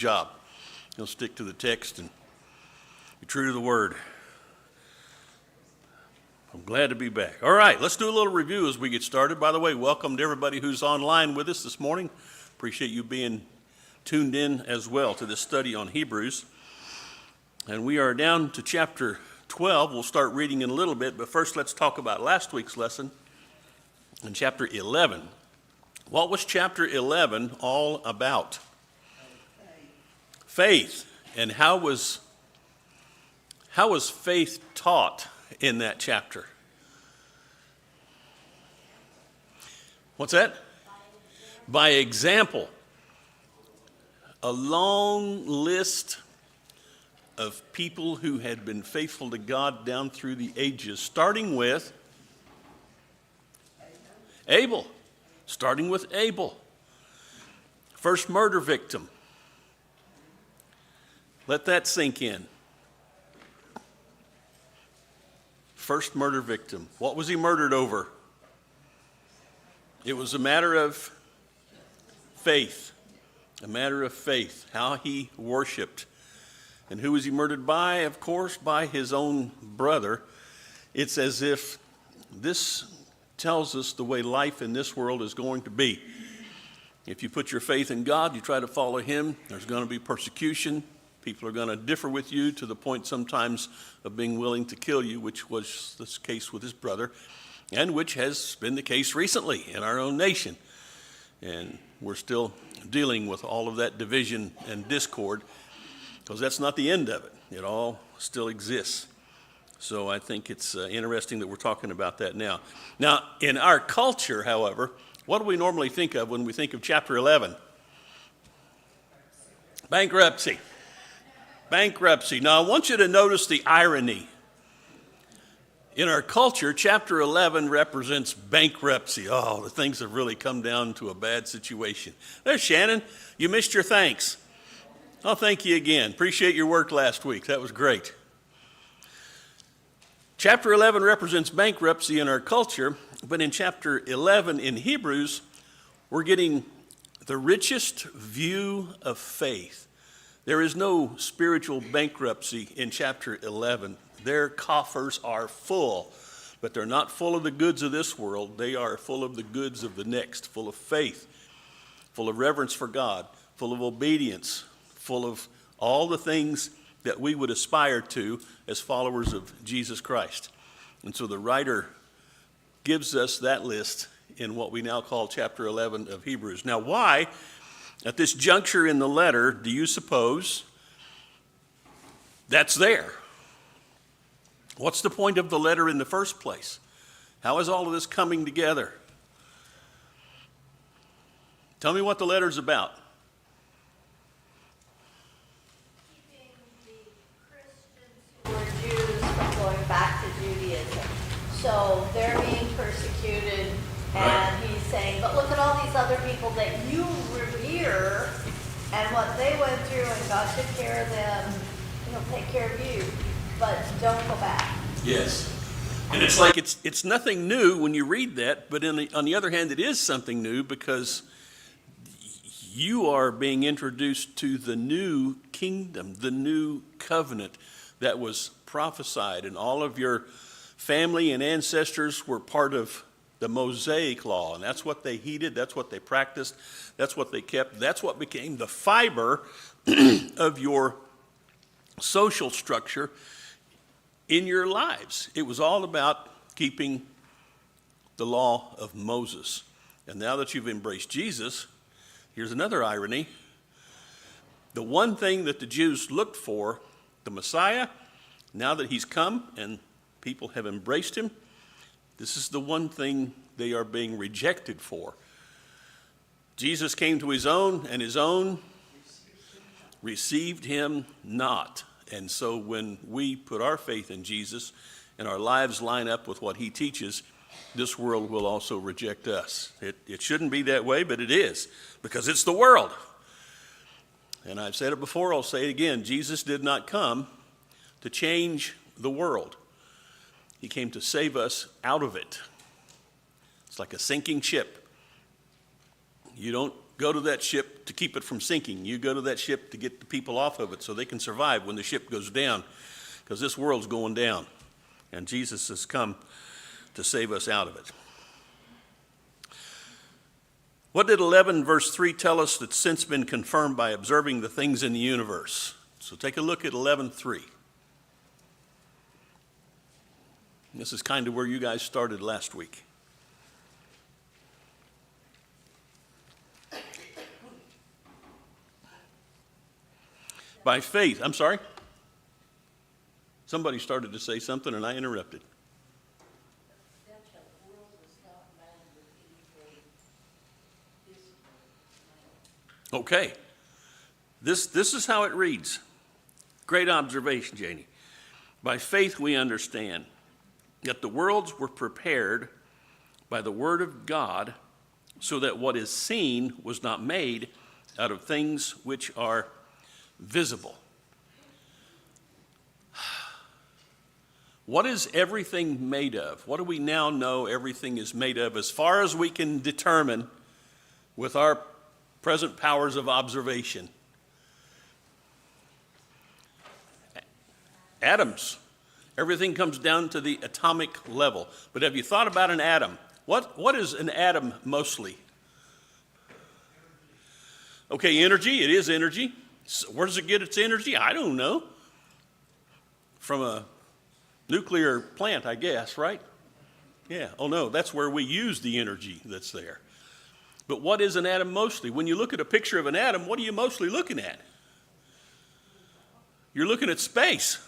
job. He'll stick to the text and be true to the word. I'm glad to be back. All right, let's do a little review as we get started. By the way, welcome to everybody who's online with us this morning. Appreciate you being tuned in as well to this study on Hebrews. And we are down to chapter 12. We'll start reading in a little bit, but first let's talk about last week's lesson in chapter 11. What was chapter 11 all about? Faith. And how was faith taught in that chapter? What's that? By example. A long list of people who had been faithful to God down through the ages, starting with Abel. Starting with Abel. First murder victim. Let that sink in. First murder victim. What was he murdered over? It was a matter of faith. A matter of faith. How he worshiped. And who was he murdered by? Of course, by his own brother. It's as if this tells us the way life in this world is going to be. If you put your faith in God, you try to follow him, there's going to be persecution. People are going to differ with you to the point sometimes of being willing to kill you, which was the case with his brother, and which has been the case recently in our own nation. And we're still dealing with all of that division and discord, because that's not the end of it. It all still exists. So I think it's interesting that we're talking about that now. Now, in our culture, however, what do we normally think of when we think of chapter 11? Bankruptcy. Bankruptcy. Now, I want you to notice the irony. In our culture, chapter 11 represents bankruptcy. Oh, the things have really come down to a bad situation. There's Shannon. You missed your thanks. Oh, thank you again. Appreciate your work last week. That was great. Chapter 11 represents bankruptcy in our culture, but in chapter 11 in Hebrews, we're getting the richest view of faith. There is no spiritual bankruptcy in chapter 11. Their coffers are full, but they're not full of the goods of this world. They are full of the goods of the next, full of faith, full of reverence for God, full of obedience, full of all the things that we would aspire to as followers of Jesus Christ. And so the writer gives us that list in what we now call chapter 11 of Hebrews. Now, why, at this juncture in the letter, do you suppose that's there? What's the point of the letter in the first place? How is all of this coming together? Tell me what the letter's about. Back to Judaism. So they're being persecuted, and he's saying, but look at all these other people that you revere and what they went through, and God took care of them. He'll take care of you, but don't go back. Yes. And it's like it's nothing new when you read that, but on the other hand, it is something new because you are being introduced to the new kingdom, the new covenant that was prophesied, and all of your family and ancestors were part of the Mosaic law, and that's what they heeded, that's what they practiced, that's what they kept, that's what became the fiber of your social structure in your lives. It was all about keeping the law of Moses. And now that you've embraced Jesus, here's another irony. The one thing that the Jews looked for, the Messiah, now that he's come and people have embraced him, this is the one thing they are being rejected for. Jesus came to his own, and his own received him not. And so when we put our faith in Jesus and our lives line up with what he teaches, this world will also reject us. It shouldn't be that way, but it is, because it's the world. And I've said it before, I'll say it again. Jesus did not come to change the world. He came to save us out of it. It's like a sinking ship. You don't go to that ship to keep it from sinking. You go to that ship to get the people off of it so they can survive when the ship goes down, because this world's going down, and Jesus has come to save us out of it. What did 11 verse 3 tell us that's since been confirmed by observing the things in the universe? So take a look at 11:3. This is kind of where you guys started last week. By faith, I'm sorry? Somebody started to say something and I interrupted. Okay. This is how it reads. Great observation, Janie. By faith we understand that the worlds were prepared by the word of God, so that what is seen was not made out of things which are visible. What is everything made of? What do we now know everything is made of, as far as we can determine with our present powers of observation? Atoms. Everything comes down to the atomic level. But have you thought about an atom? What is an atom mostly? Okay, energy. It is energy. So where does it get its energy? I don't know. From a nuclear plant, I guess, right? Yeah. Oh, no, that's where we use the energy that's there. But what is an atom mostly? When you look at a picture of an atom, what are you mostly looking at? You're looking at space.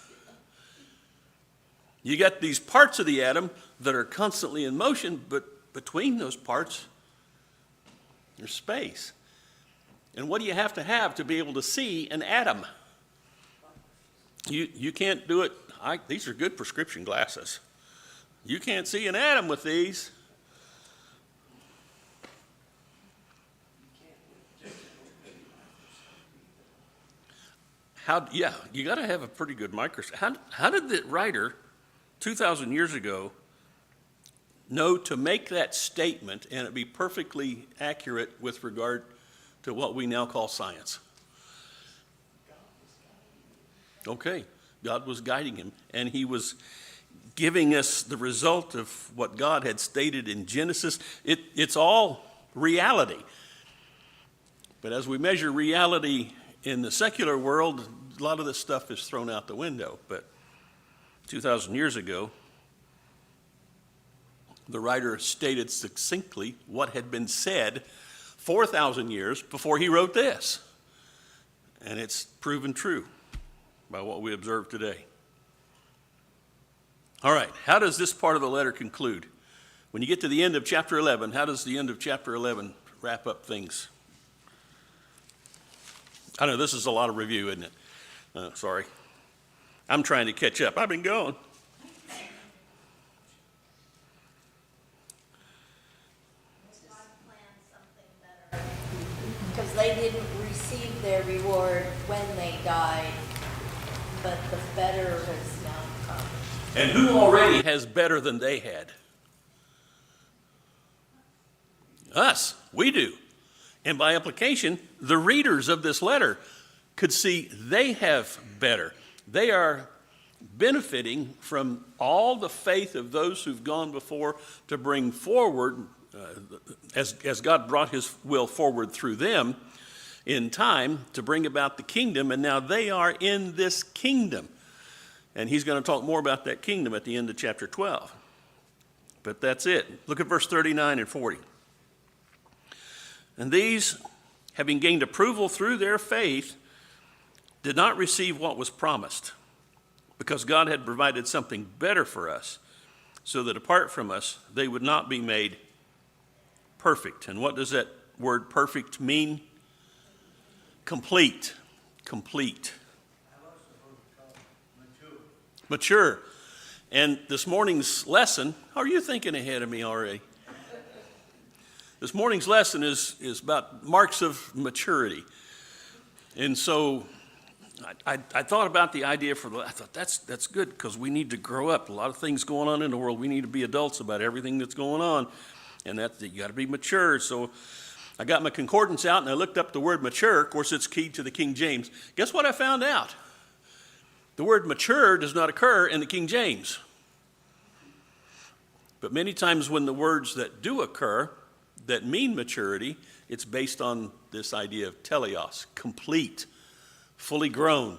You got these parts of the atom that are constantly in motion, but between those parts, there's space. And what do you have to be able to see an atom? You can't do it. These are good prescription glasses. You can't see an atom with these. You got to have a pretty good microscope. How did the writer 2,000 years ago know to make that statement and it be perfectly accurate with regard to what we now call science? Okay, God was guiding him, and he was giving us the result of what God had stated in Genesis. It's all reality. But as we measure reality in the secular world, a lot of this stuff is thrown out the window. But 2,000 years ago, the writer stated succinctly what had been said 4,000 years before he wrote this. And it's proven true by what we observe today. All right, how does this part of the letter conclude? When you get to the end of chapter 11, how does the end of chapter 11 wrap up things? I know this is a lot of review, isn't it? Sorry. I'm trying to catch up. I've been going. Because they didn't receive their reward when they died, but the better has now come. And who already has better than they had? Us. We do. And by implication, the readers of this letter could see they have better. They are benefiting from all the faith of those who've gone before to bring forward, as God brought his will forward through them in time to bring about the kingdom, and now they are in this kingdom. And he's going to talk more about that kingdom at the end of chapter 12. But that's it. Look at verse 39 and 40. And these, having gained approval through their faith, did not receive what was promised, because God had provided something better for us, so that apart from us, they would not be made perfect. And what does that word perfect mean? Complete. Complete. Mature. And this morning's lesson, are you thinking ahead of me already? This morning's lesson is about marks of maturity. And so I thought about the idea I thought that's good, because we need to grow up. A lot of things going on in the world. We need to be adults about everything that's going on, and that you got to be mature. So I got my concordance out and I looked up the word mature. Of course, it's keyed to the King James. Guess what I found out? The word mature does not occur in the King James. But many times when the words that do occur that mean maturity, it's based on this idea of teleos, complete, fully grown,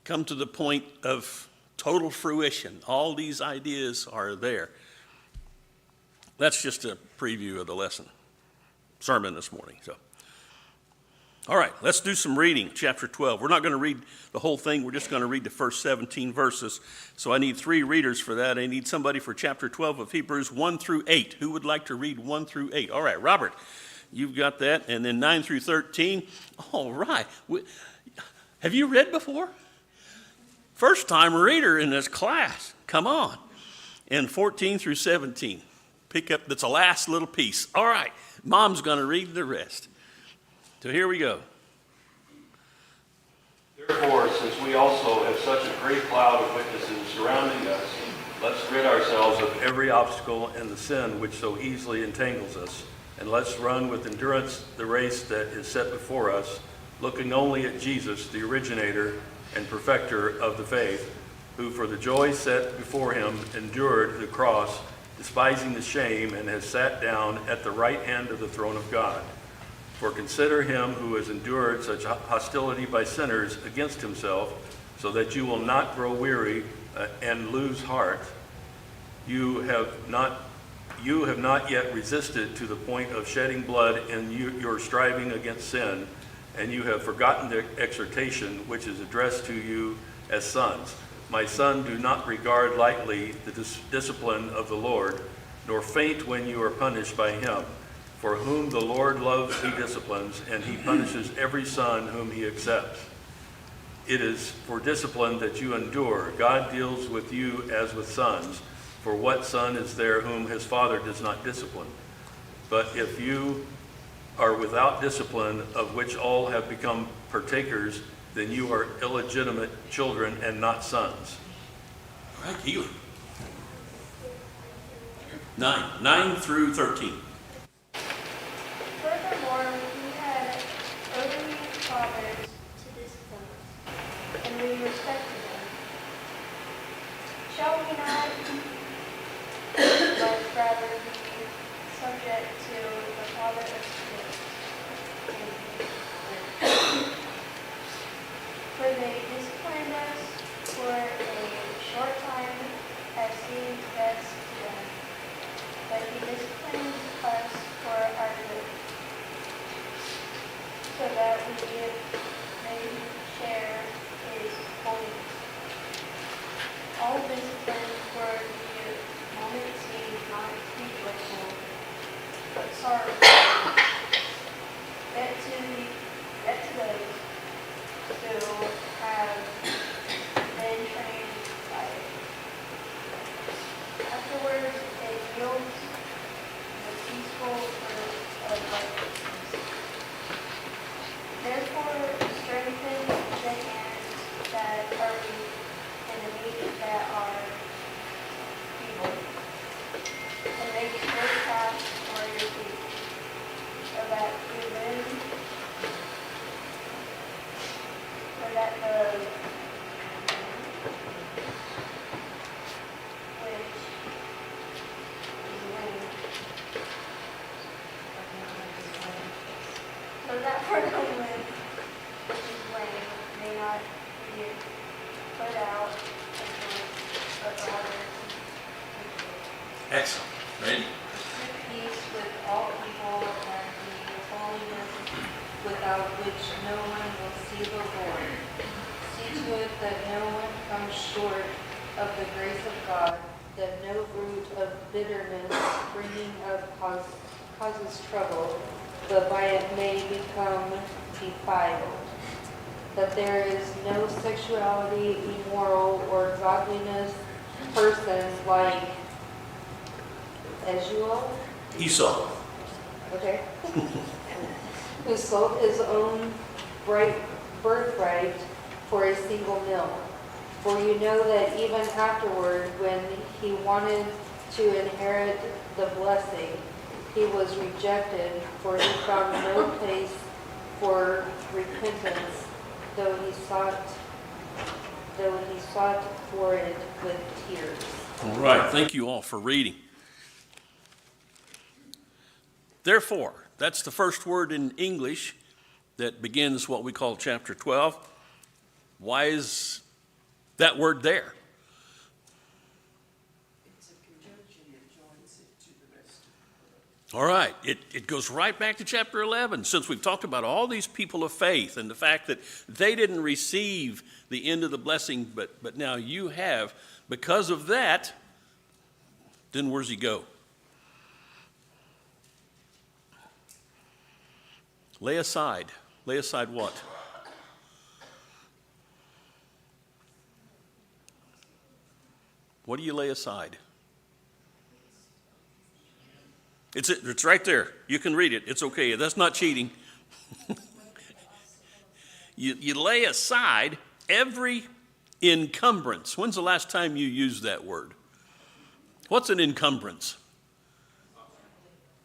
come to the point of total fruition. All these ideas are there. That's just a preview of the sermon this morning. So, all right, let's do some reading, chapter 12. We're not going to read the whole thing. We're just going to read the first 17 verses. So I need 3 readers for that. I need somebody for chapter 12 of Hebrews 1 through 8. Who would like to read 1 through 8? All right, Robert, you've got that. And then 9 through 13. All right. Have you read before? First time reader in this class. Come on. And 14 through 17. Pick up, that's the last little piece. All right, Mom's going to read the rest. So here we go. Therefore, since we also have such a great cloud of witnesses surrounding us, let's rid ourselves of every obstacle and the sin which so easily entangles us, and let's run with endurance the race that is set before us, looking only at Jesus, the originator and perfecter of the faith, who for the joy set before him endured the cross, despising the shame, and has sat down at the right hand of the throne of God. For consider him who has endured such hostility by sinners against himself, so that you will not grow weary and lose heart. You have not yet resisted to the point of shedding blood in your striving against sin, and you have forgotten the exhortation which is addressed to you as sons. My son, do not regard lightly the discipline of the Lord, nor faint when you are punished by him. For whom the Lord loves, he disciplines, and he punishes every son whom he accepts. It is for discipline that you endure. God deals with you as with sons. For what son is there whom his father does not discipline? But if you are without discipline, of which all have become partakers, then you are illegitimate children and not sons. All right, Keely. 9 through 13. Furthermore, we had earthly fathers to discipline us, and we respected them. Shall we not, but rather be subject to the Father of spirits? For they disciplined us for a short time as seemed best to them, but he disciplined us for our good, so that we may share his holiness. All discipline for the moment seems not to be joyful, but sorrowful. Yet to those who have been trained by it. Afterwards, it yields the peaceful fruit of righteousness. Therefore, strengthen the hands that are weak and the feet that are feeble, and make straight paths for your feet, so that the which is lame, so that for the limb which is lame may not be put out of joint, but rather Excellent. Ready? Peace with all people and the holiness without which no one will see the Lord. See to it that no one comes short of the grace of God, that no root of bitterness springing up causes trouble, but by it may become defiled. That there is no sexuality, immoral, or godliness persons like Esau. Okay. Who sold his own birthright for a single meal. For you know that even afterward, when he wanted to inherit the blessing, he was rejected, for he found no place for repentance, though he sought for it with tears. All right, thank you all for reading. Therefore, that's the first word in English that begins what we call chapter 12. Why is that word there? It's a conjunction that joins it to the rest of All right, it goes right back to chapter 11, since we've talked about all these people of faith and the fact that they didn't receive the end of the blessing, but now you have. Because of that, then where's he go? Lay aside. Lay aside what? What do you lay aside? It's right there. You can read it. It's okay. That's not cheating. You lay aside every encumbrance. When's the last time you used that word? What's an encumbrance?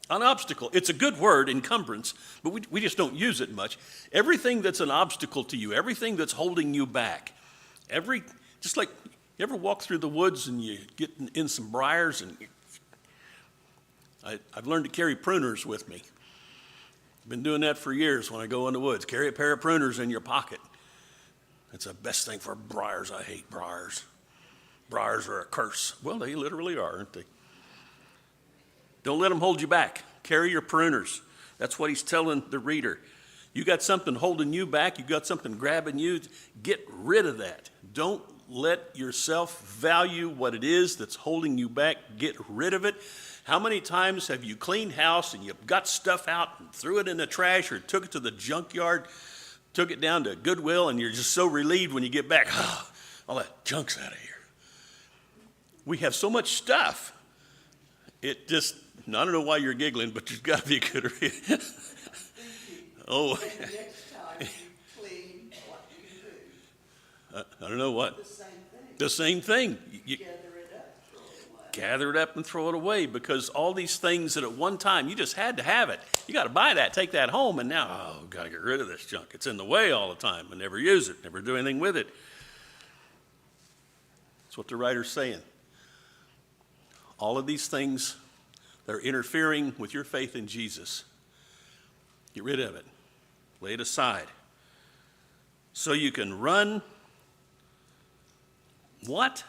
An obstacle. It's a good word, encumbrance, but we just don't use it much. Everything that's an obstacle to you, everything that's holding you back, just like you ever walk through the woods and you get in some briars, and I've learned to carry pruners with me. I've been doing that for years when I go in the woods. Carry a pair of pruners in your pocket. It's the best thing for briars. I hate briars. Briars are a curse. Well, they literally are, aren't they? Don't let them hold you back. Carry your pruners. That's what he's telling the reader. You got something holding you back. You got something grabbing you. Get rid of that. Don't let yourself value what it is that's holding you back. Get rid of it. How many times have you cleaned house and you got stuff out and threw it in the trash or took it to the junkyard, took it down to Goodwill, and you're just so relieved when you get back, oh, all that junk's out of here. We have so much stuff. It just, I don't know why you're giggling, but there's got to be a good reason. Oh. the next time you clean, what do you do? I don't know what. The same thing. The same thing. You Gather it up, throw it away. gather it up and throw it away, because all these things that at one time you just had to have it. You got to buy that, take that home, and now, oh, got to get rid of this junk. It's in the way all the time. I never use it, never do anything with it. That's what the writer's saying. All of these things that are interfering with your faith in Jesus, get rid of it. Lay it aside. So you can run what?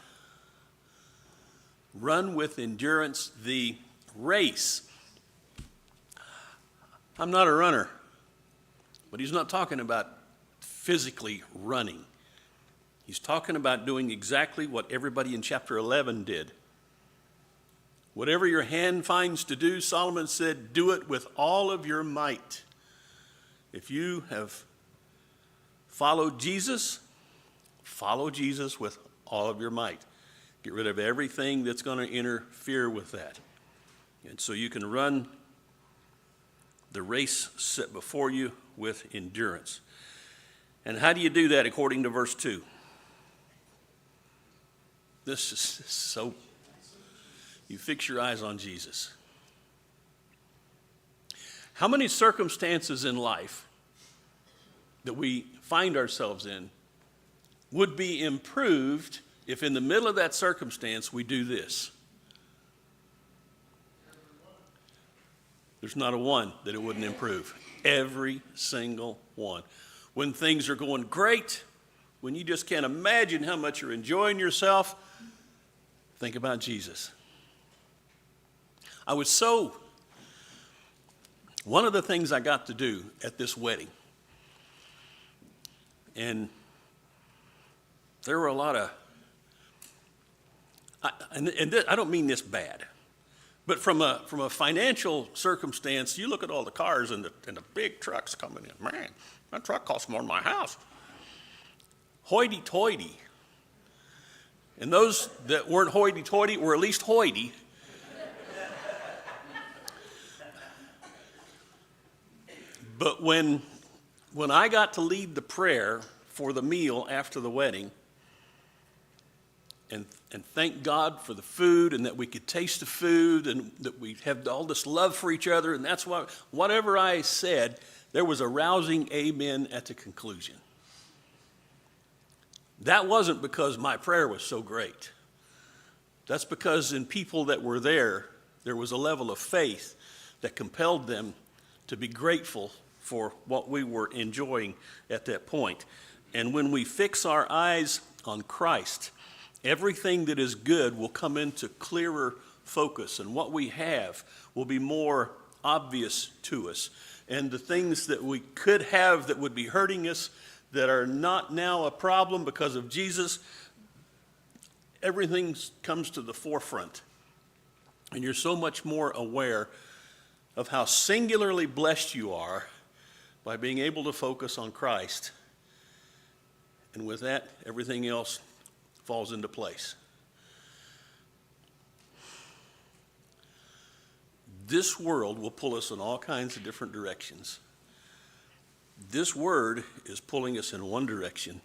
Run with endurance the race. I'm not a runner, but he's not talking about physically running. He's talking about doing exactly what everybody in chapter 11 did. Whatever your hand finds to do, Solomon said, do it with all of your might. If you have followed Jesus, follow Jesus with all of your might. Get rid of everything that's going to interfere with that. And so you can run the race set before you with endurance. And how do you do that according to verse 2? This is so... You fix your eyes on Jesus. How many circumstances in life that we find ourselves in would be improved if in the middle of that circumstance we do this? There's not a one that it wouldn't improve. Every single one. When things are going great, when you just can't imagine how much you're enjoying yourself, think about Jesus. One of the things I got to do at this wedding, and there were a lot of, I don't mean this bad, but from a financial circumstance, you look at all the cars and the big trucks coming in. Man, that truck costs more than my house. Hoity-toity. And those that weren't hoity-toity were at least hoity. But when I got to lead the prayer for the meal after the wedding, and thank God for the food, and that we could taste the food, and that we have all this love for each other. And that's why, whatever I said, there was a rousing amen at the conclusion. That wasn't because my prayer was so great. That's because in people that were there was a level of faith that compelled them to be grateful for what we were enjoying at that point. And when we fix our eyes on Christ, everything that is good will come into clearer focus, and what we have will be more obvious to us. And the things that we could have that would be hurting us, that are not now a problem because of Jesus, everything comes to the forefront. And you're so much more aware of how singularly blessed you are by being able to focus on Christ. And with that, everything else falls into place. This world will pull us in all kinds of different directions. This word is pulling us in one direction.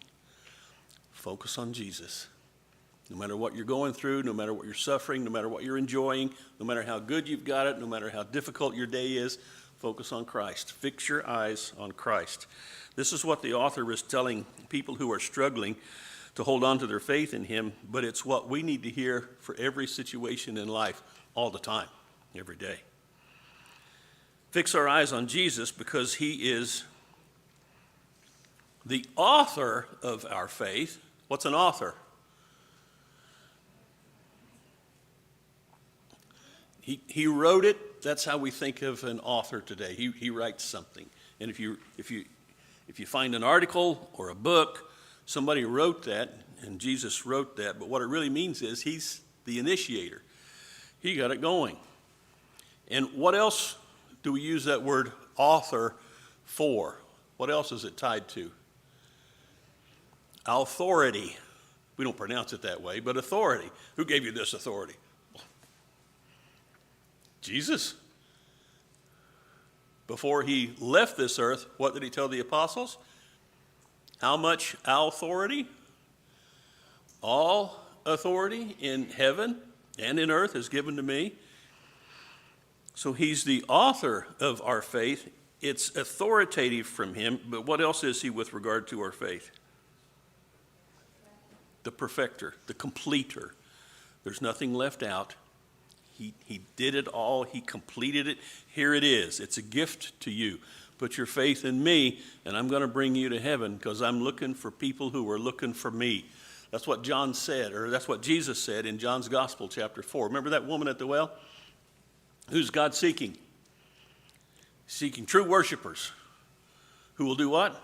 Focus on Jesus. No matter what you're going through, no matter what you're suffering, no matter what you're enjoying, no matter how good you've got it, no matter how difficult your day is, focus on Christ. Fix your eyes on Christ. This is what the author is telling people who are struggling to hold on to their faith in him, but it's what we need to hear for every situation in life all the time, every day. Fix our eyes on Jesus because he is the author of our faith. What's an author? He wrote it. That's how we think of an author today. He writes something. And if you find an article or a book, somebody wrote that, and Jesus wrote that, but what it really means is he's the initiator. He got it going. And what else do we use that word author for? What else is it tied to? Authority. We don't pronounce it that way, but authority. Who gave you this authority? Jesus. Before he left this earth, what did he tell the apostles? How much authority? All authority in heaven and in earth is given to me. So he's the author of our faith. It's authoritative from him, but what else is he with regard to our faith? The perfecter, the completer. There's nothing left out. He did it all. He completed it. Here it is. It's a gift to you. Put your faith in me, and I'm going to bring you to heaven because I'm looking for people who are looking for me. That's what John said, or that's what Jesus said in John's Gospel, chapter 4. Remember that woman at the well? Who's God seeking? Seeking true worshipers who will do what?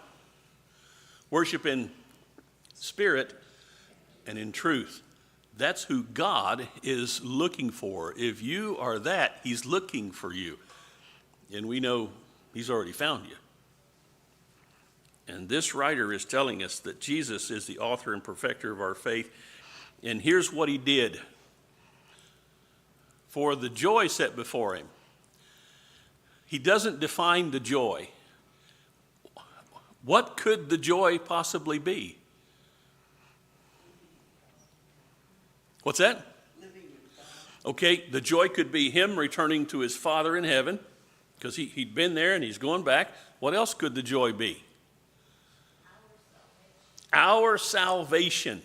Worship in spirit and in truth. That's who God is looking for. If you are that, he's looking for you. And we know he's already found you. And this writer is telling us that Jesus is the author and perfecter of our faith. And here's what he did. For the joy set before him. He doesn't define the joy. What could the joy possibly be? What's that? Okay, the joy could be him returning to his Father in heaven, because he'd been there and he's going back. What else could the joy be? Our salvation.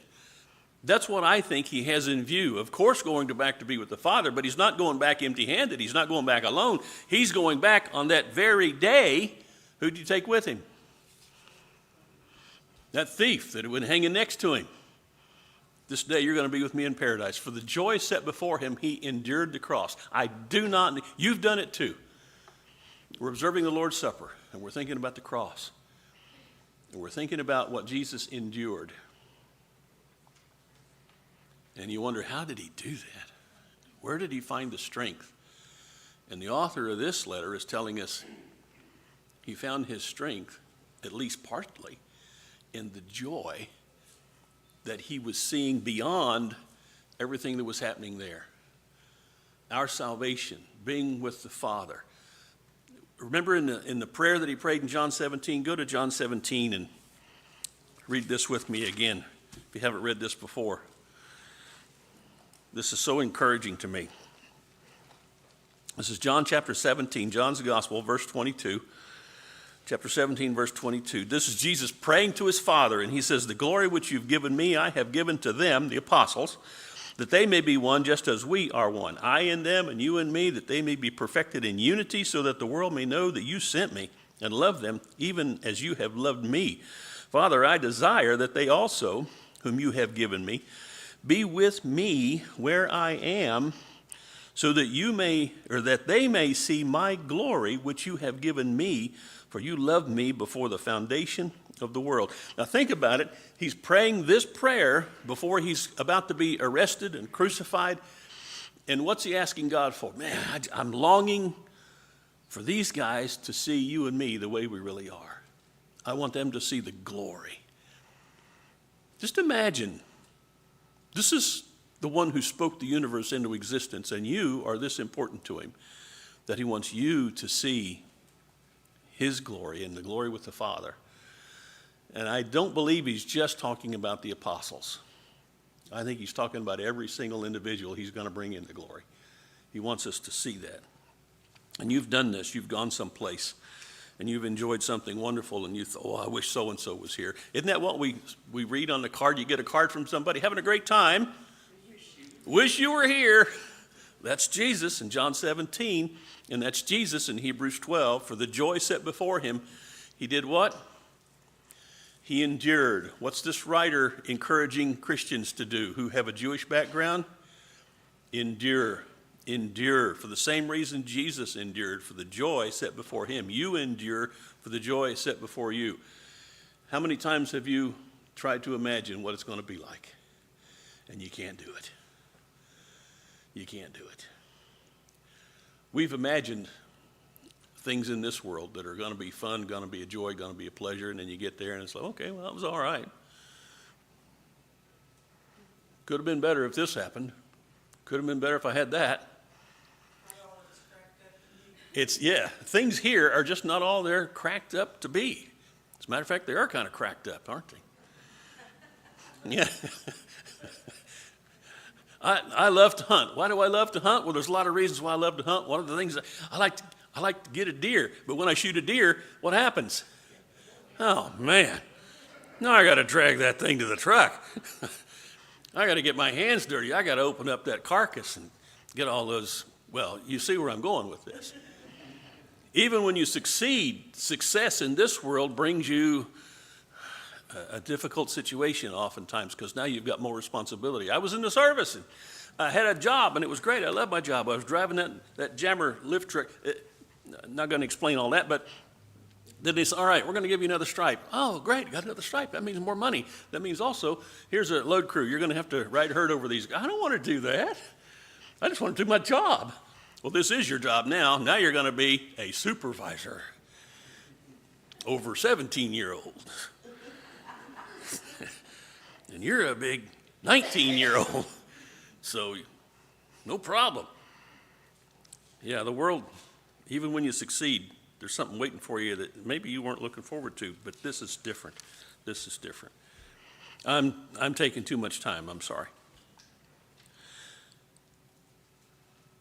That's what I think he has in view. Of course, going back to be with the Father, but he's not going back empty-handed. He's not going back alone. He's going back on that very day. Who did you take with him? That thief that had been hanging next to him. This day you're going to be with me in paradise. For the joy set before him, he endured the cross. You've done it too. We're observing the Lord's Supper, and we're thinking about the cross. And we're thinking about what Jesus endured. And you wonder, how did he do that? Where did he find the strength? And the author of this letter is telling us he found his strength, at least partly, in the joy that he was seeing beyond everything that was happening there. Our salvation, being with the Father. Remember in the prayer that he prayed in John 17, go to John 17 and read this with me again, if you haven't read this before. This is so encouraging to me. This is John chapter 17, John's Gospel, verse 22. Chapter 17, verse 22. This is Jesus praying to his Father, and he says, "The glory which you've given me, I have given to them," the apostles, "that they may be one just as we are one. I in them and you in me, that they may be perfected in unity, so that the world may know that you sent me and love them, even as you have loved me. Father, I desire that they also, whom you have given me, be with me where I am, so that that they may see my glory which you have given me, for you loved me before the foundation of the world." Now think about it. He's praying this prayer before he's about to be arrested and crucified. And what's he asking God for? Man, I'm longing for these guys to see you and me the way we really are. I want them to see the glory. Just imagine, this is the one who spoke the universe into existence, and you are this important to him, that he wants you to see his glory and the glory with the Father. And I don't believe he's just talking about the apostles. I think he's talking about every single individual he's going to bring into glory. He wants us to see that. And you've done this. You've gone someplace, and you've enjoyed something wonderful, and you thought, "Oh, I wish so-and-so was here." Isn't that what we read on the card? You get a card from somebody, having a great time. Wish you were here. That's Jesus in John 17, and that's Jesus in Hebrews 12. For the joy set before him, he did what? He endured. What's this writer encouraging Christians to do who have a Jewish background? Endure. Endure. For the same reason Jesus endured, for the joy set before him. You endure for the joy set before you. How many times have you tried to imagine what it's going to be like? And you can't do it. You can't do it. We've imagined things in this world that are going to be fun, going to be a joy, going to be a pleasure, and then you get there and it's like, okay, well, that was all right. Could have been better if this happened. Could have been better if I had that. Things here are just not all they're cracked up to be. As a matter of fact, they are kind of cracked up, aren't they? Yeah. I love to hunt. Why do I love to hunt? Well, there's a lot of reasons why I love to hunt. One of the things, I like to get a deer. But when I shoot a deer, what happens? Oh, man. Now I got to drag that thing to the truck. I got to get my hands dirty. I got to open up that carcass and get all those. Well, you see where I'm going with this. Even when you succeed, success in this world brings you a difficult situation oftentimes, because now you've got more responsibility. I was in the service and I had a job and it was great. I loved my job. I was driving that jammer lift truck. I'm not going to explain all that, but then they said, "All right, we're going to give you another stripe." Oh, great, got another stripe. That means more money. That means also, here's a load crew. You're going to have to ride herd over these. I don't want to do that. I just want to do my job. Well, this is your job now. Now you're going to be a supervisor over 17-year-olds. And you're a big 19-year-old, so no problem. Yeah, the world, even when you succeed, there's something waiting for you that maybe you weren't looking forward to, but this is different. This is different. I'm taking too much time, I'm sorry.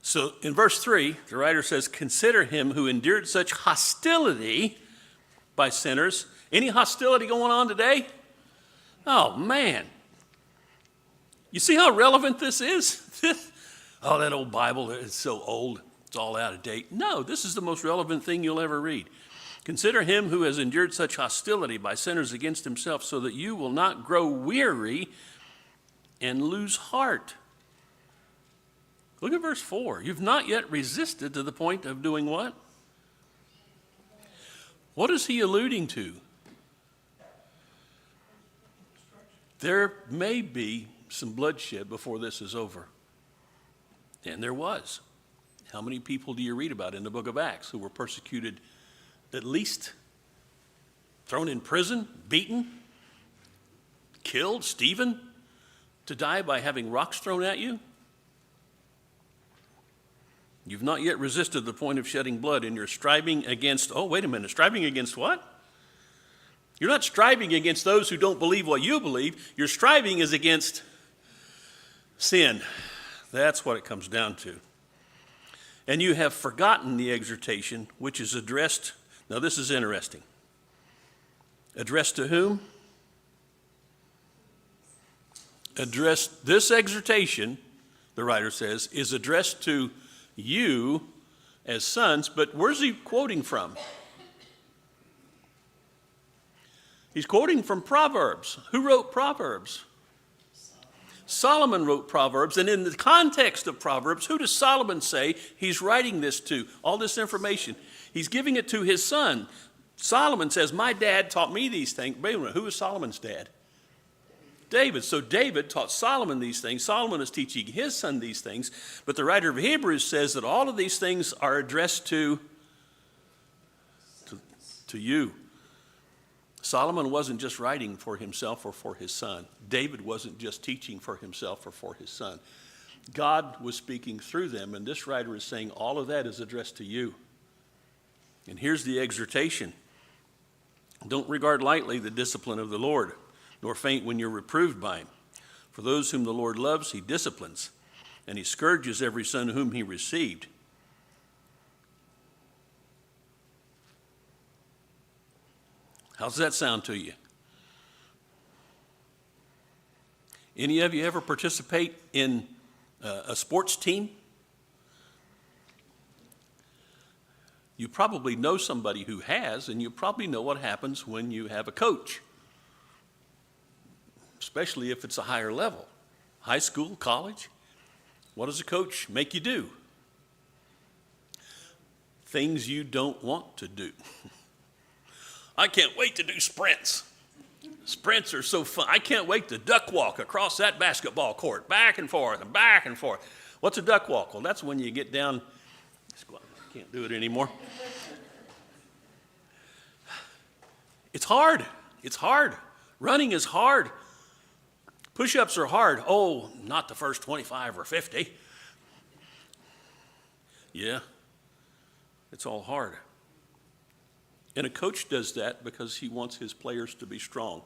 So in verse 3, the writer says, "Consider him who endured such hostility by sinners." Any hostility going on today? Oh, man. You see how relevant this is? Oh, that old Bible is so old. It's all out of date. No, this is the most relevant thing you'll ever read. "Consider him who has endured such hostility by sinners against himself, so that you will not grow weary and lose heart." Look at verse 4. "You've not yet resisted to the point of doing what?" What is he alluding to? There may be some bloodshed before this is over. And there was. How many people do you read about in the book of Acts who were persecuted, at least thrown in prison, beaten, killed, Stephen, to die by having rocks thrown at you? You've not yet resisted the point of shedding blood, and you're striving against, oh, wait a minute, striving against what? You're not striving against those who don't believe what you believe. Your striving is against sin, That's what it comes down to. And you have forgotten the exhortation which is addressed, now this is interesting. Addressed to whom? This exhortation, the writer says, is addressed to you as sons, but where's he quoting from? He's quoting from Proverbs. Who wrote Proverbs? Solomon wrote Proverbs, and in the context of Proverbs, who does Solomon say he's writing this to? All this information. He's giving it to his son. Solomon says, my dad taught me these things. Wait a minute, who was Solomon's dad? David. So David taught Solomon these things. Solomon is teaching his son these things. But the writer of Hebrews says that all of these things are addressed to you. Solomon wasn't just writing for himself or for his son. David wasn't just teaching for himself or for his son. God was speaking through them, and this writer is saying all of that is addressed to you. And here's the exhortation. Don't regard lightly the discipline of the Lord, nor faint when you're reproved by him. For those whom the Lord loves, he disciplines, and he scourges every son whom he received. How's that sound to you? Any of you ever participate in a sports team? You probably know somebody who has, and you probably know what happens when you have a coach, especially if it's a higher level. High school, college. What does a coach make you do? Things you don't want to do. I can't wait to do sprints. Sprints are so fun. I can't wait to duck walk across that basketball court, back and forth and back and forth. What's a duck walk? Well, that's when you get down. Can't do it anymore. It's hard. It's hard. Running is hard. Push-ups are hard. Oh, not the first 25 or 50. Yeah, it's all hard. And a coach does that because he wants his players to be strong.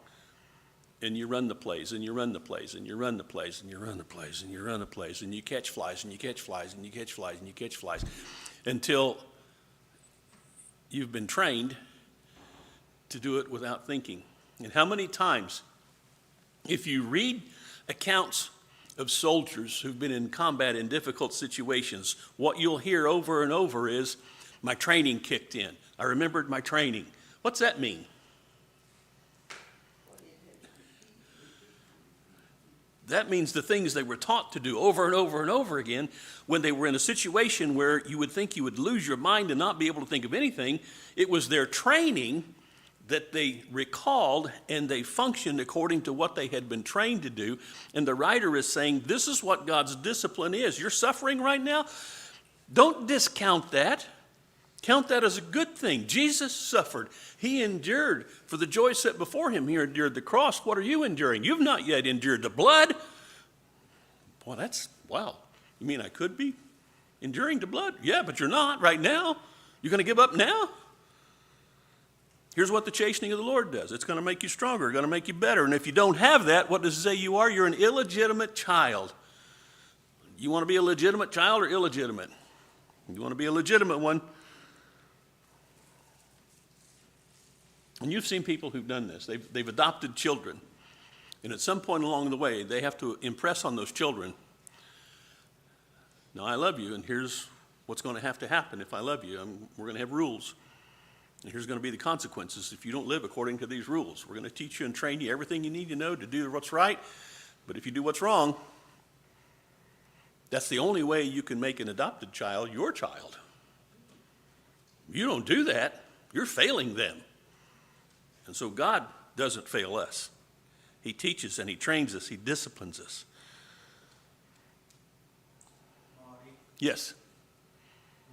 And you run the plays, and you run the plays, and you run the plays, and you run the plays, and you run the plays, and you catch flies, and you catch flies, and you catch flies, and you catch flies, until you've been trained to do it without thinking. And how many times, if you read accounts of soldiers who've been in combat in difficult situations, what you'll hear over and over is, my training kicked in. I remembered my training. What's that mean? That means the things they were taught to do over and over and over again when they were in a situation where you would think you would lose your mind and not be able to think of anything. It was their training that they recalled, and they functioned according to what they had been trained to do. And the writer is saying, this is what God's discipline is. You're suffering right now? Don't discount that. Count that as a good thing. Jesus suffered. He endured for the joy set before him. He endured the cross. What are you enduring? You've not yet endured the blood. Boy, that's, wow. You mean I could be enduring the blood? Yeah, but you're not right now. You're going to give up now? Here's what the chastening of the Lord does. It's going to make you stronger. It's going to make you better. And if you don't have that, what does it say you are? You're an illegitimate child. You want to be a legitimate child or illegitimate? You want to be a legitimate one. And you've seen people who've done this. They've adopted children. And at some point along the way, they have to impress on those children, now I love you, and here's what's going to happen if I love you. We're going to have rules. And here's going to be the consequences if you don't live according to these rules. We're going to teach you and train you everything you need to know to do what's right. But if you do what's wrong, that's the only way you can make an adopted child your child. You don't do that, you're failing them. And so God doesn't fail us. He teaches and he trains us. He disciplines us. Marty, Yes.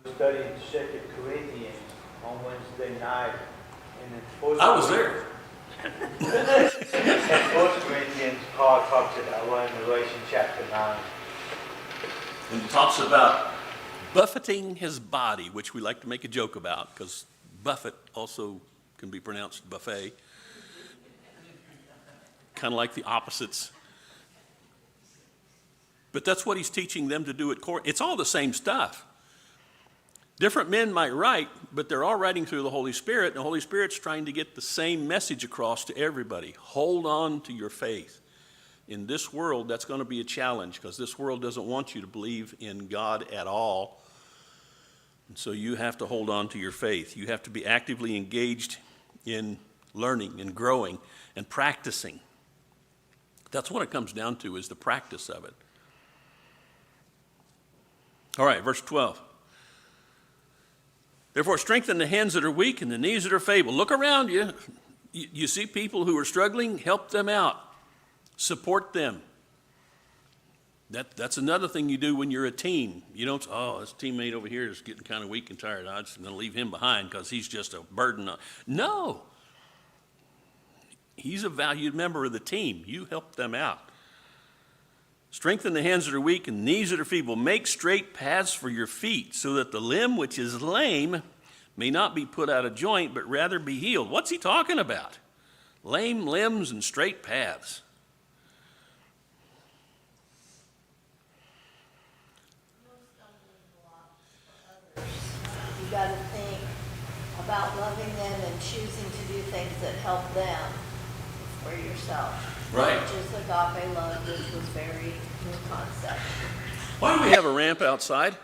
we studied 2 Corinthians on Wednesday night. And in First I was there. In 1 Corinthians, Paul talks about, well, in Revelation chapter 9. And he talks about buffeting his body, which we like to make a joke about because buffet also can be pronounced buffet. Kind of like the opposites. But that's what he's teaching them to do at court. It's all the same stuff. Different men might write, but they're all writing through the Holy Spirit, and the Holy Spirit's trying to get the same message across to everybody. Hold on to your faith. In this world, that's going to be a challenge, because this world doesn't want you to believe in God at all. And so you have to hold on to your faith. You have to be actively engaged in learning and growing and practicing. That's what it comes down to, is the practice of it. All right, verse 12. Therefore, strengthen the hands that are weak and the knees that are feeble. Look around you. You see people who are struggling, help them out. Support them. That's another thing you do when you're a team. You don't, oh, this teammate over here is getting kind of weak and tired. I'm just going to leave him behind because he's just a burden. No. He's a valued member of the team. You help them out. Strengthen the hands that are weak and knees that are feeble. Make straight paths for your feet, so that the limb which is lame may not be put out of joint, but rather be healed. What's he talking about? Lame limbs and straight paths. You got to think about loving them and choosing to do things that help them for yourself. Right. Not just agape love, which was very new concept. Why do we have a ramp outside?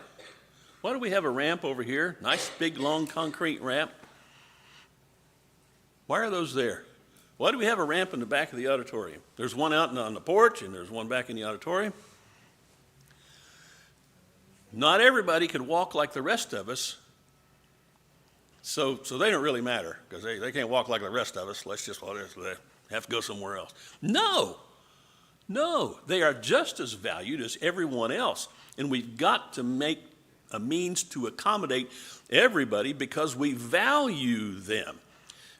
Why do we have a ramp over here? Nice, big, long concrete ramp. Why are those there? Why do we have a ramp in the back of the auditorium? There's one out on the porch, and there's one back in the auditorium. Not everybody could walk like the rest of us, so they don't really matter, because they can't walk like the rest of us. Let's just have to go somewhere else. No, they are just as valued as everyone else, and we've got to make a means to accommodate everybody because we value them.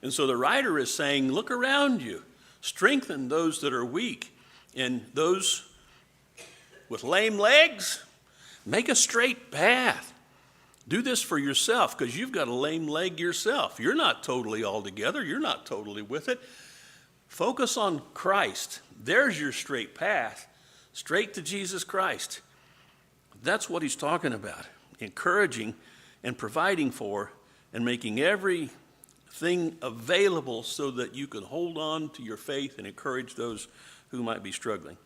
And so the writer is saying, look around you, strengthen those that are weak, and those with lame legs, make a straight path. Do this for yourself, because you've got a lame leg yourself. You're not totally all together. You're not totally with it. Focus on Christ. There's your straight path, straight to Jesus Christ. That's what he's talking about, encouraging and providing for and making everything available so that you can hold on to your faith and encourage those who might be struggling.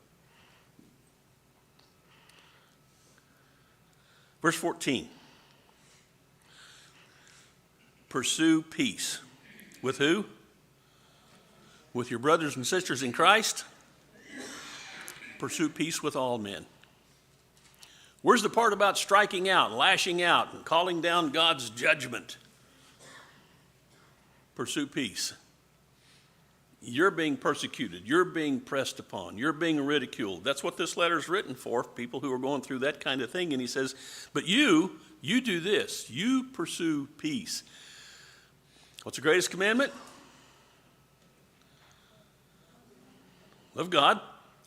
Verse 14. Pursue peace. With who? With your brothers and sisters in Christ. Pursue peace with all men. Where's the part about striking out, lashing out, and calling down God's judgment? Pursue peace. You're being persecuted. You're being pressed upon. You're being ridiculed. That's what this letter is written for, people who are going through that kind of thing. And he says, but you do this. You pursue peace. What's the greatest commandment? Love God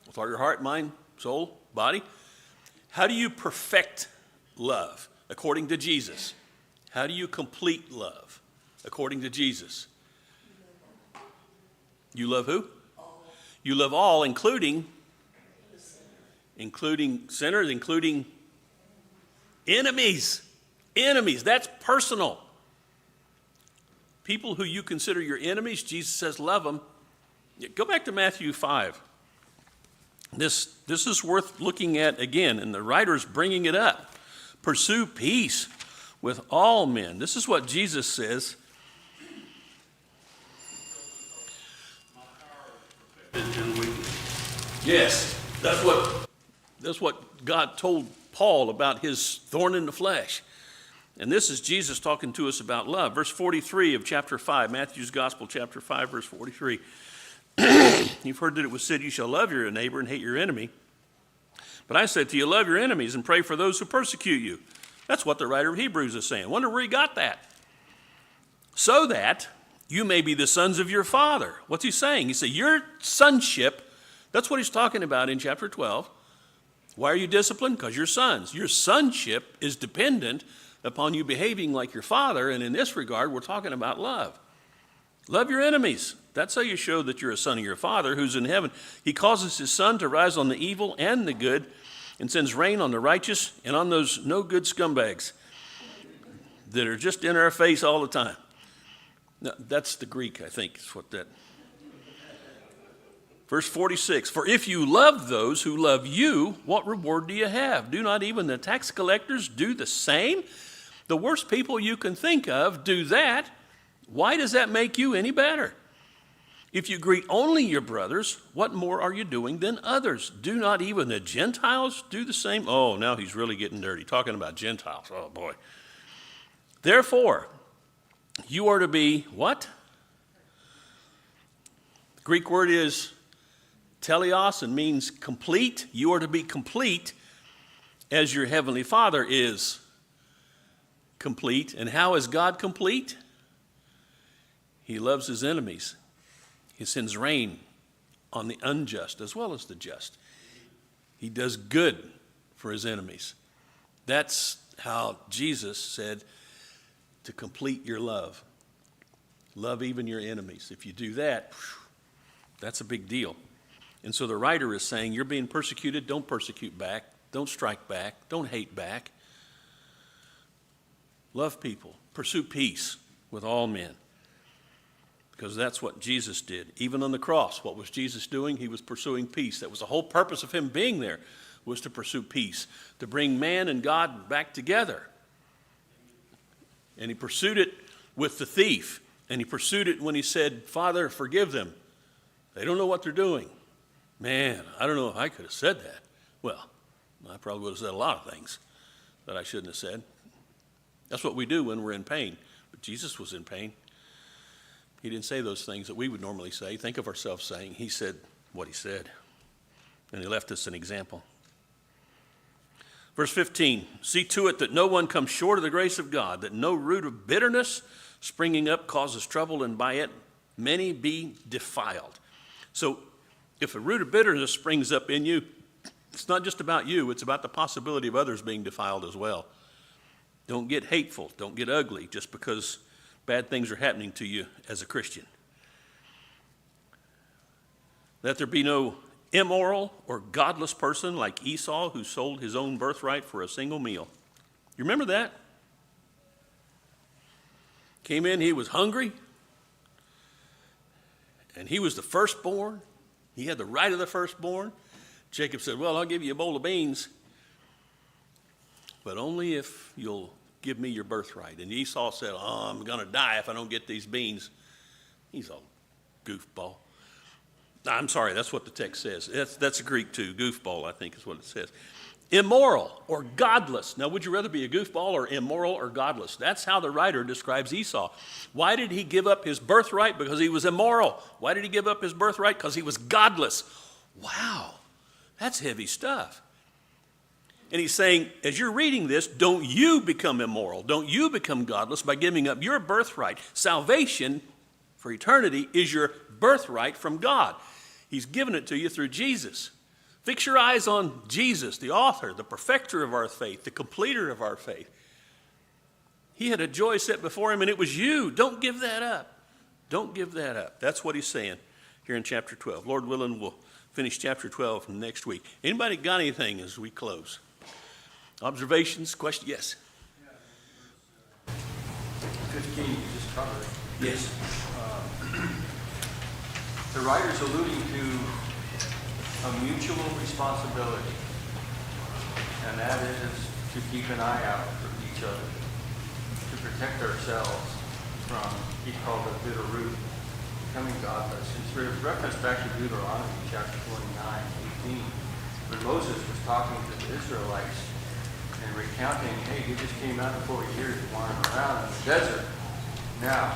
with all your heart, mind, soul, body. How do you perfect love according to Jesus? How do you complete love according to Jesus? You love who? You love all, including sinners, including enemies. Enemies, that's personal. People who you consider your enemies, Jesus says love them. Go back to Matthew 5. This is worth looking at again, and the writer's bringing it up. Pursue peace with all men. This is what Jesus says. Yes, that's what God told Paul about his thorn in the flesh. And this is Jesus talking to us about love. Verse 43 of chapter 5, Matthew's Gospel, chapter 5, verse 43. You've heard that it was said, you shall love your neighbor and hate your enemy. But I said to you, love your enemies and pray for those who persecute you. That's what the writer of Hebrews is saying. Wonder where he got that. So that you may be the sons of your Father. What's he saying? He said, your sonship, that's what he's talking about in chapter 12. Why are you disciplined? Because you're sons. Your sonship is dependent upon you behaving like your father, and in this regard, we're talking about love. Love your enemies. That's how you show that you're a son of your Father who's in heaven. He causes his sun to rise on the evil and the good, and sends rain on the righteous and on those no good scumbags that are just in our face all the time. No, that's the Greek, I think, is what that. Verse 46, for if you love those who love you, what reward do you have? Do not even the tax collectors do the same? The worst people you can think of do that. Why does that make you any better? If you greet only your brothers, what more are you doing than others? Do not even the Gentiles do the same? Oh, now he's really getting dirty, talking about Gentiles. Oh, boy. Therefore, you are to be what? The Greek word is teleos and means complete. You are to be complete as your heavenly Father is complete. And how is God complete? He loves his enemies. He sends rain on the unjust as well as the just. He does good for his enemies. That's how Jesus said to complete your love. Love even your enemies. If you do that, that's a big deal. And so the writer is saying, you're being persecuted, don't persecute back. Don't strike back. Don't hate back. Love people. Pursue peace with all men. Because that's what Jesus did. Even on the cross, what was Jesus doing? He was pursuing peace. That was the whole purpose of him being there, was to pursue peace, to bring man and God back together. And he pursued it with the thief. And he pursued it when he said, Father, forgive them. They don't know what they're doing. Man, I don't know if I could have said that. Well, I probably would have said a lot of things that I shouldn't have said. That's what we do when we're in pain. But Jesus was in pain. He didn't say those things that we would normally say, think of ourselves saying. He said what he said. And he left us an example. Verse 15, see to it that no one comes short of the grace of God, that no root of bitterness springing up causes trouble, and by it many be defiled. So if a root of bitterness springs up in you, it's not just about you, it's about the possibility of others being defiled as well. Don't get hateful, don't get ugly just because bad things are happening to you as a Christian. That there be no immoral or godless person like Esau, who sold his own birthright for a single meal. You remember that? Came in, he was hungry, and he was the firstborn. He had the right of the firstborn. Jacob said, well, I'll give you a bowl of beans, but only if you'll give me your birthright. And Esau said, oh, I'm going to die if I don't get these beans. He's a goofball. I'm sorry, that's what the text says. That's Greek too. Goofball, I think is what it says. Immoral or godless. Now, would you rather be a goofball or immoral or godless? That's how the writer describes Esau. Why did he give up his birthright? Because he was immoral. Why did he give up his birthright? Because he was godless. Wow, that's heavy stuff. And he's saying, as you're reading this, don't you become immoral. Don't you become godless by giving up your birthright. Salvation for eternity is your birthright from God. He's given it to you through Jesus. Fix your eyes on Jesus, the author, the perfecter of our faith, the completer of our faith. He had a joy set before him, and it was you. Don't give that up. Don't give that up. That's what he's saying here in chapter 12. Lord willing, we'll finish chapter 12 next week. Anybody got anything as we close? Observations, questions? Yes. 15, you just covered. Yes. The writer's alluding to a mutual responsibility, and that is to keep an eye out for each other, to protect ourselves from, he called it bitter root, becoming godless. And there's reference back to Deuteronomy chapter 29, 18, when Moses was talking to the Israelites and recounting, hey, you just came out of 40 years wandering around in the desert. Now,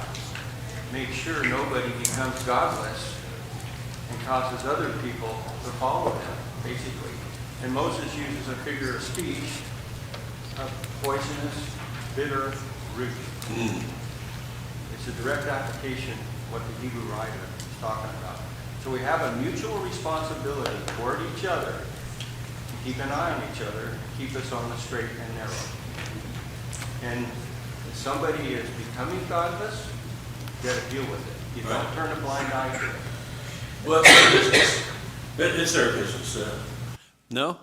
make sure nobody becomes godless and causes other people to follow them, basically. And Moses uses a figure of speech, a poisonous, bitter root. It's a direct application of what the Hebrew writer is talking about. So we have a mutual responsibility toward each other to keep an eye on each other, keep us on the straight and narrow. And if somebody is becoming godless, you got to deal with it. You don't turn a blind eye to it. Well, it's their business. No?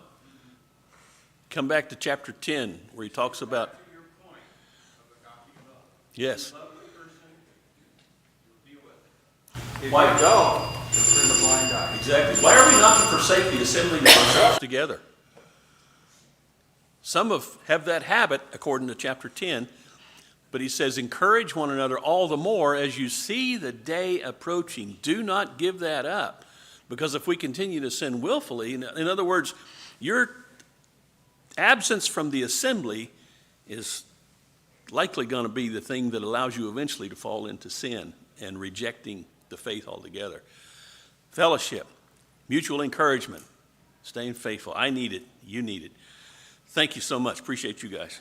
Come back to chapter 10, where he talks about, To your point of agape love. yes, Love the person, you'll be with. If you Why- don't, you'll turn a blind eye. exactly. Why are we not to forsake the assembling of ourselves together? Some have that habit, according to chapter 10, but he says, encourage one another all the more as you see the day approaching. Do not give that up, because if we continue to sin willfully, in other words, your absence from the assembly is likely going to be the thing that allows you eventually to fall into sin and rejecting the faith altogether. Fellowship, mutual encouragement, staying faithful. I need it. You need it. Thank you so much. Appreciate you guys.